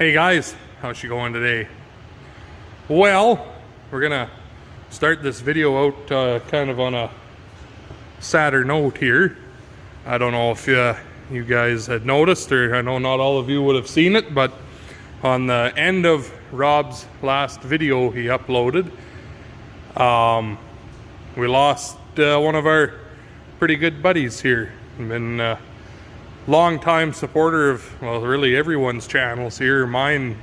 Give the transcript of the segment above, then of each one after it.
Hey guys, how's she going today? Well, we're gonna start this video out kind of on a sadder note here. I don't know if you guys had noticed, or I know not all of you would have seen it, but on the end of Rob's last video he uploaded, we lost one of our pretty good buddies here. Been long-time supporter of, well, really everyone's channels here. Mine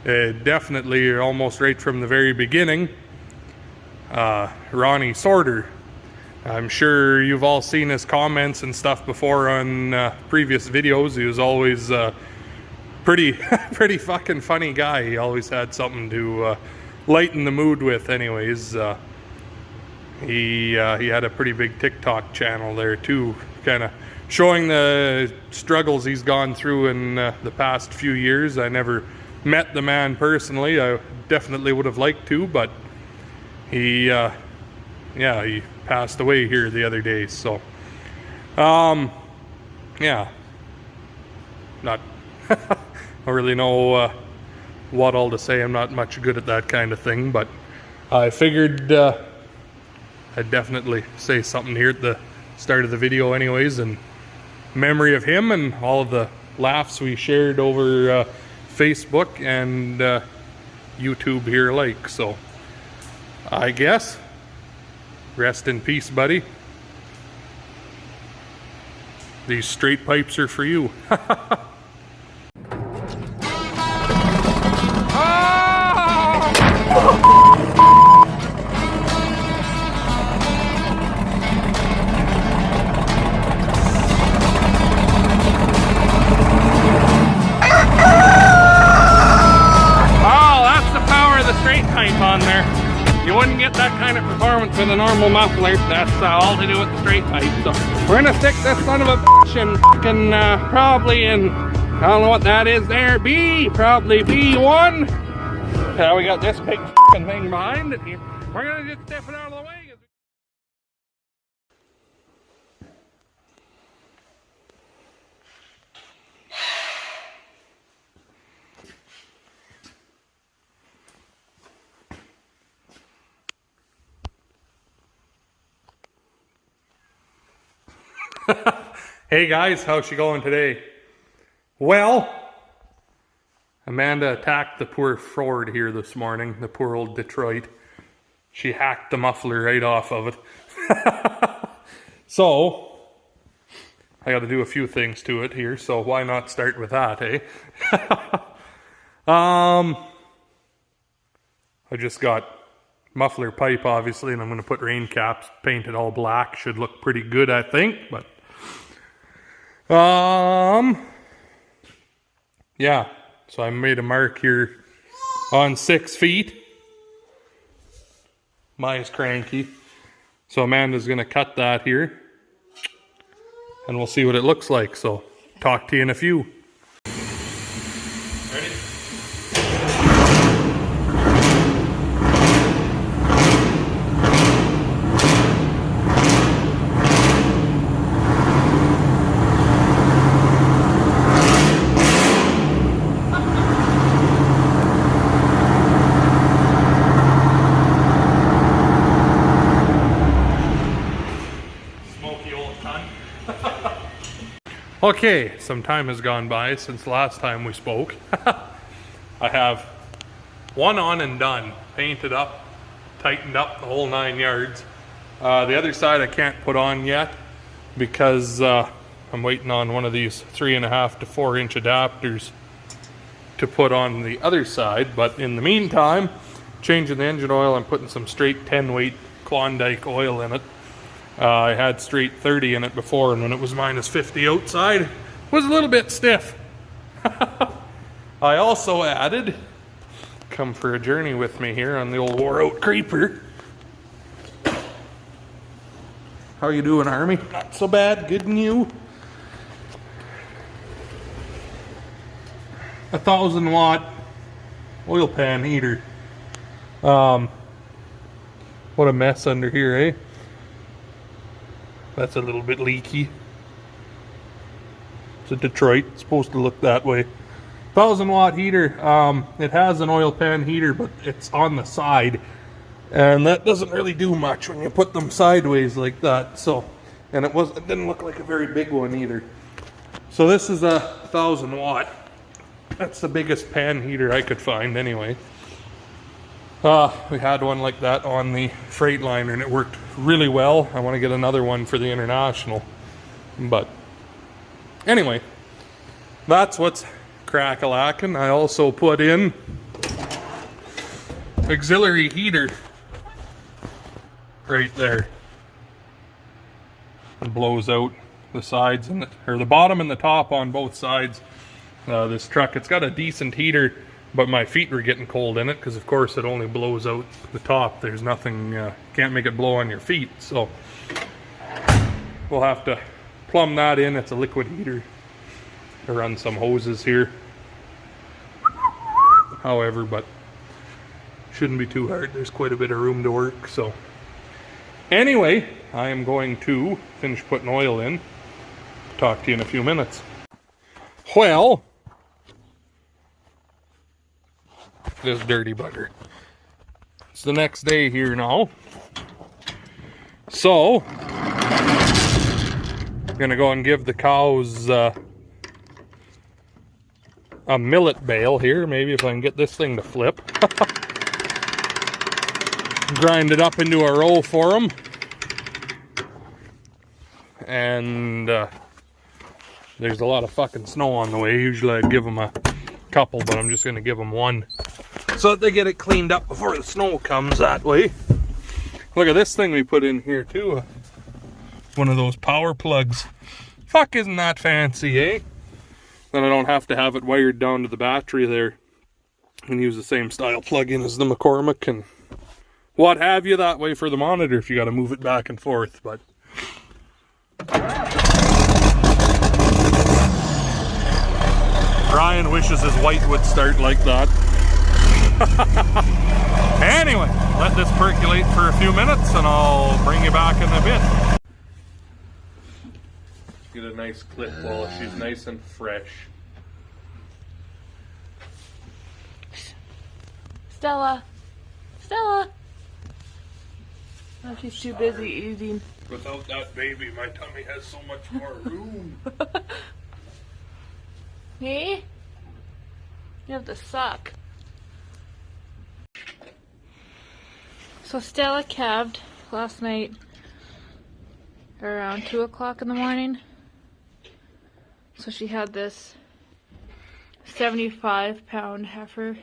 definitely almost right from the very beginning. Ronnie. I'm sure you've all seen his comments and stuff before on previous videos. He was always pretty fucking funny guy. He always had something to lighten the mood with. Anyways, he had a pretty big TikTok channel there too, kind of showing the struggles he's gone through in the past few years. I never met the man personally. I definitely would have liked to, but he passed away here the other day. So, yeah, not I don't really know what all to say. I'm not much good at that kind of thing, but I figured I'd definitely say something here at the start of the video anyways, in memory of him and all of the laughs we shared over Facebook and YouTube here alike. So I guess rest in peace, buddy. These straight pipes are for you. On there, you wouldn't get that kind of performance with a normal muffler. That's all to do with the straight pipe. So we're gonna stick this son of a bitch in fucking probably in, I don't know what that is there, probably B1. We got this big fucking thing behind it here. We're gonna just step it out of the way. Hey guys, how's she going today? Well, Amanda attacked the poor Ford here this morning, the poor old Detroit. She hacked the muffler right off of it. So, I got to do a few things to it here, so why not start with that, eh? I just got muffler pipe, obviously, and I'm going to put rain caps, paint it all black. Should look pretty good, I think, but yeah, so I made a mark here on 6 feet. Maya's cranky, so Amanda's gonna cut that here and we'll see what it looks like. So talk to you in a few. Ready? Okay, some time has gone by since the last time we spoke. I have one on and done, painted up, tightened up the whole 9 yards. The other side I can't put on yet because I'm waiting on one of these 3.5 to 4 inch adapters to put on the other side. But in the meantime, changing the engine oil, I'm putting some straight 10 weight Klondike oil in it. I had straight 30 in it before, and when it was -50 outside, it was a little bit stiff. I also added, come for a journey with me here on the old wore out creeper. How you doing, Army? Not so bad, good and you? 1,000 watt oil pan heater. What a mess under here, eh? That's a little bit leaky. It's a Detroit. It's supposed to look that way. 1,000-watt heater. It has an oil pan heater, but it's on the side, and that doesn't really do much when you put them sideways like that. So, and it didn't look like a very big one either. So this is a 1,000-watt. That's the biggest pan heater I could find anyway. We had one like that on the Freightliner and it worked really well. I want to get another one for the International. But anyway, that's what's crack-a-lackin'. I also put in auxiliary heater right there. It blows out the sides and the bottom and the top on both sides. This truck, it's got a decent heater, but my feet were getting cold in it because of course it only blows out the top. There's nothing, can't make it blow on your feet. So we'll have to plumb that in. It's a liquid heater. I run some hoses here. However, but shouldn't be too hard. There's quite a bit of room to work. So anyway, I am going to finish putting oil in. Talk to you in a few minutes. Well, this dirty bugger. It's the next day here now. So, I'm gonna go and give the cows a millet bale here. Maybe if I can get this thing to flip. Grind it up into a row for them. And there's a lot of fucking snow on the way. Usually I'd give them a couple, but I'm just gonna give them one so that they get it cleaned up before the snow comes that way. Look at this thing we put in here too. One of those power plugs. Fuck, isn't that fancy, eh? Then I don't have to have it wired down to the battery there. And use the same style plug-in as the McCormick and what have you that way for the monitor if you got to move it back and forth. But Ryan wishes his white would start like that. Anyway, let this percolate for a few minutes and I'll bring you back in a bit. Get a nice clip while she's nice and fresh. Stella! Stella! Oh, she's too busy eating. Without that baby, my tummy has so much more room. Hey? You have to suck. So Stella calved last night around 2 o'clock in the morning. So she had this 75-pound heifer.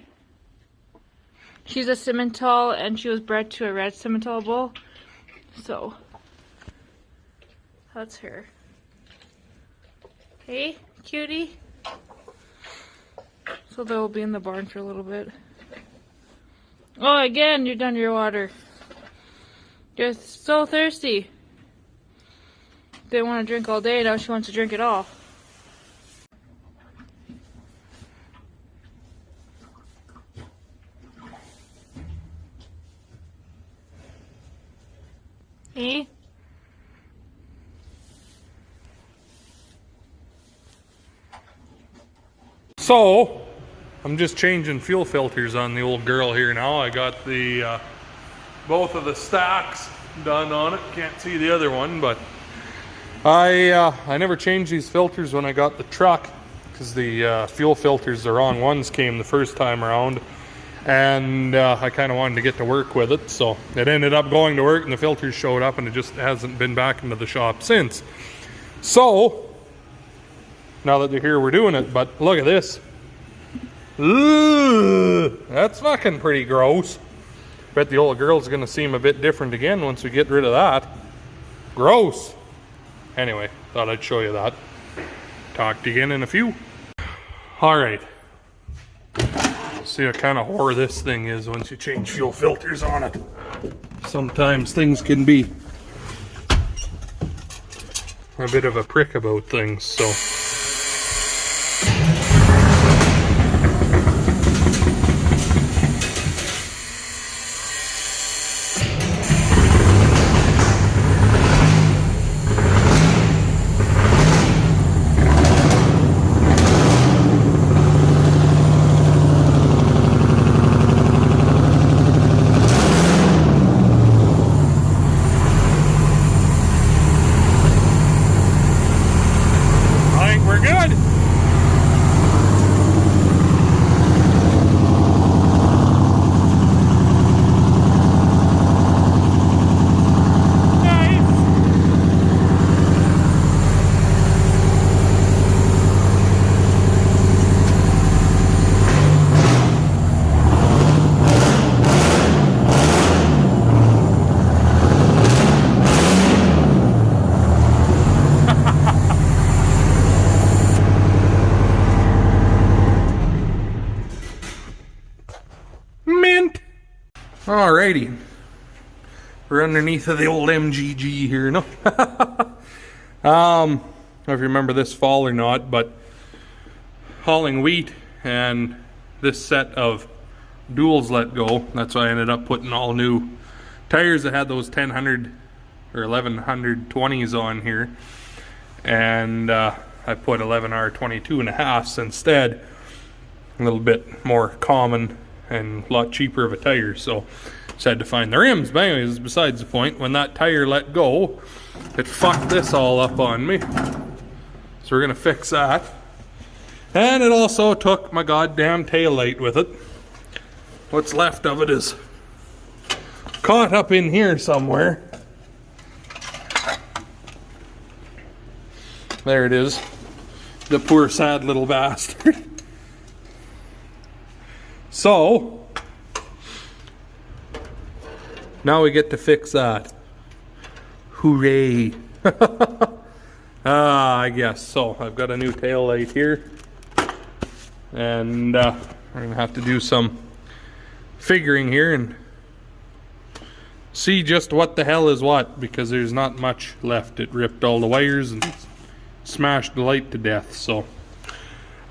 She's a Simmental and she was bred to a red Simmental bull. So that's her. Hey, cutie. So they'll be in the barn for a little bit. Oh, again, you're done your water. You're so thirsty. Didn't want to drink all day, now she wants to drink it all. Hey? So, I'm just changing fuel filters on the old girl here now. I got the both of the stacks done on it. Can't see the other one, but I never changed these filters when I got the truck because the fuel filters, the wrong ones came the first time around, and I kind of wanted to get to work with it, so it ended up going to work and the filters showed up and it just hasn't been back into the shop since. So now that they're here, we're doing it. But look at this. Ooh, that's fucking pretty gross. Bet the old girl's gonna seem a bit different again once we get rid of that. Gross. Anyway, thought I'd show you that. Talk to you again in a few. Alright. See what kind of horror this thing is once you change fuel filters on it. Sometimes things can be a bit of a prick about things, so. Alrighty. We're underneath of the old MGG here, no? I don't know if you remember this fall or not, but hauling wheat and this set of duals let go. That's why I ended up putting all new tires that had those 1000 or 1120s on here. And I put 11R22.5s instead. A little bit more common and a lot cheaper of a tire, so just had to find the rims. But anyways, besides the point, when that tire let go, it fucked this all up on me. So we're gonna fix that. And it also took my goddamn tail light with it. What's left of it is caught up in here somewhere. There it is. The poor sad little bastard. So now we get to fix that. Hooray. I guess. So I've got a new tail light here. And we're going to have to do some figuring here and see just what the hell is what, because there's not much left. It ripped all the wires and smashed the light to death. So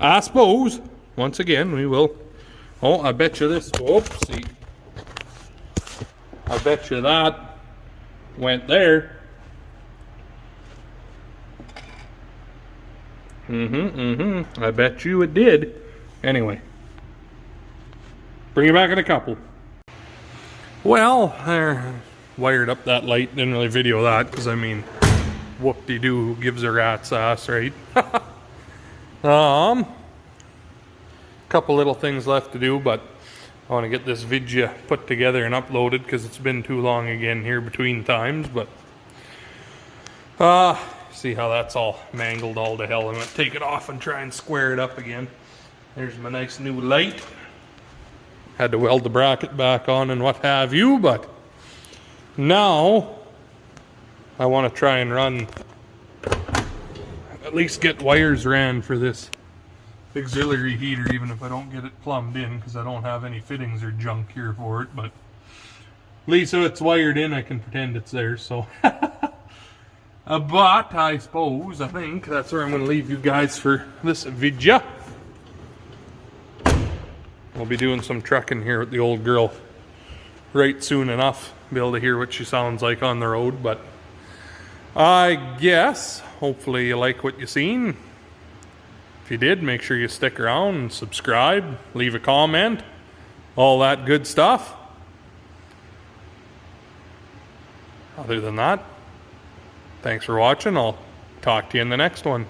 I suppose, once again, we will... Oh, I bet you this... Oopsie. I bet you that went there. I bet you it did. Anyway. Bring it back in a couple. Well, I wired up that light. Didn't really video that, because I mean, whoop-de-doo, who gives a rat's ass, right? Couple little things left to do, but I want to get this video put together and uploaded because it's been too long again here between times. But see how that's all mangled all to hell. I'm gonna take it off and try and square it up again. There's my nice new light. Had to weld the bracket back on and what have you, but now I want to try and run, at least get wires ran for this auxiliary heater, even if I don't get it plumbed in, because I don't have any fittings or junk here for it. But at least if it's wired in, I can pretend it's there. So but I think that's where I'm going to leave you guys for this video. We'll be doing some trucking here with the old girl right soon enough. Be able to hear what she sounds like on the road. But I guess hopefully you like what you seen. If you did, make sure you stick around and subscribe, leave a comment, all that good stuff. Other than that, thanks for watching. I'll talk to you in the next one.